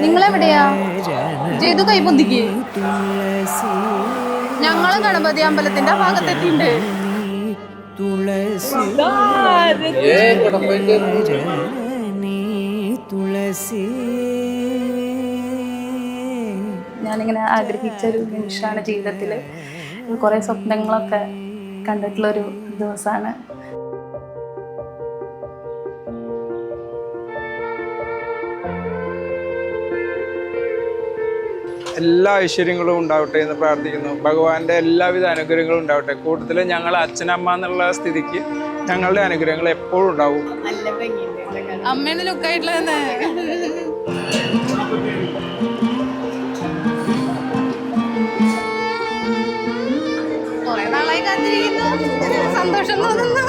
നിങ്ങളെവിടെയാ? ചെയ്തു കൈപൊന്തിക്ക്. ഞങ്ങള് ഗണപതി അമ്പലത്തിന്റെ ഭാഗത്തെത്തിണ്ട്. ഞാനിങ്ങനെ ആഗ്രഹിച്ചൊരു നിമിഷമാണ് ജീവിതത്തിൽ. കുറേ സ്വപ്നങ്ങളൊക്കെ കണ്ടിട്ടുള്ളൊരു ദിവസമാണ്. എല്ലാ ഐശ്വര്യങ്ങളും ഉണ്ടാവട്ടെ എന്ന് പ്രാർത്ഥിക്കുന്നു. ഭഗവാന്റെ എല്ലാവിധ അനുഗ്രഹങ്ങളും ഉണ്ടാവട്ടെ. കൂട്ടത്തിൽ ഞങ്ങൾ അച്ഛനമ്മ എന്നുള്ള സ്ഥിതിക്ക് ഞങ്ങളുടെ അനുഗ്രഹങ്ങൾ എപ്പോഴും ഉണ്ടാവും. അമ്മേനെ ലുക്കായിട്ടുള്ള കുറെ നാളായി കാത്തിരിക്കുന്നു. സന്തോഷം തോന്നുന്നു.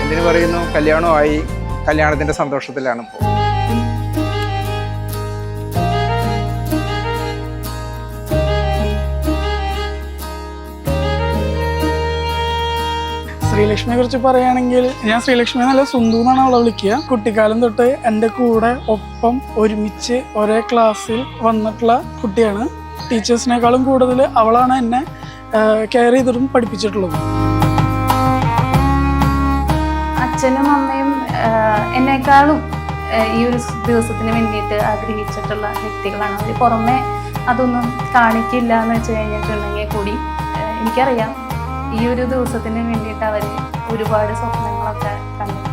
എന്തിനു പറയുന്നു, കല്യാണമായി. കല്യാണത്തിന്റെ സന്തോഷത്തിലാണ് ഇപ്പോൾ. ശ്രീലക്ഷ്മിയെ കുറിച്ച് പറയുകയാണെങ്കിൽ, ഞാൻ ശ്രീലക്ഷ്മി നല്ല സുന്ദു എന്നാണ് അവളെ വിളിക്കുക. കുട്ടിക്കാലം തൊട്ട് എൻ്റെ കൂടെ ഒപ്പം ഒരുമിച്ച് ഒരേ ക്ലാസ്സിൽ വന്നിട്ടുള്ള കുട്ടിയാണ്. ടീച്ചേഴ്സിനേക്കാളും കൂടുതൽ അവളാണ് എന്നെ കെയർ ചെയ്തിട്ടും പഠിപ്പിച്ചിട്ടുള്ളത്. അച്ഛനും അമ്മയും എന്നെക്കാളും ഈ ഒരു ദിവസത്തിന് വേണ്ടിയിട്ട് ആഗ്രഹിച്ചിട്ടുള്ള വ്യക്തികളാണ്. അവർ പുറമെ അതൊന്നും കാണിക്കില്ല എന്ന് വെച്ച് കഴിഞ്ഞിട്ടുണ്ടെങ്കിൽ കൂടി എനിക്കറിയാം ഈ ഒരു ദിവസത്തിന് വേണ്ടിയിട്ട് അവർ ഒരുപാട് സ്വപ്നങ്ങളൊക്കെ കണ്ടിട്ടുണ്ട്.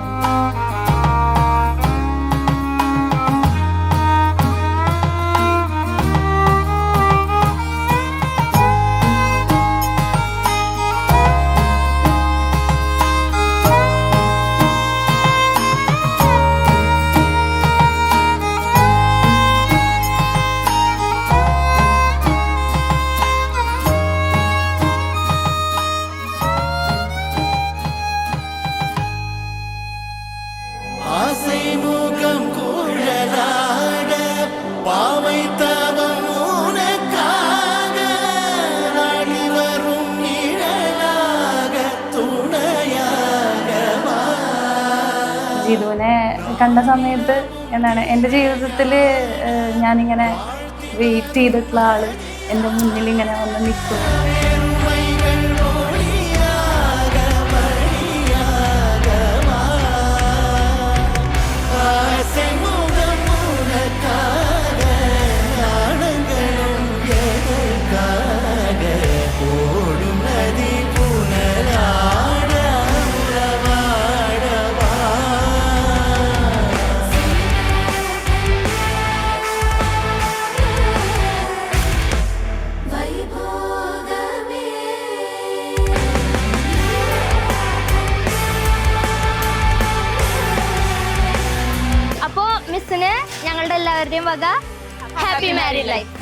ജിതുവിനെ കണ്ട സമയത്ത് എന്താണ് എൻ്റെ ജീവിതത്തിൽ ഞാനിങ്ങനെ വെയിറ്റ് ചെയ്തിട്ടുള്ള ആള് എൻ്റെ മുന്നിൽ ഇങ്ങനെ വന്ന് നിൽക്കും. മിസ്സിന് ഞങ്ങളുടെ എല്ലാവരുടെയും വക ഹാപ്പി മാരീഡ് ലൈഫ്.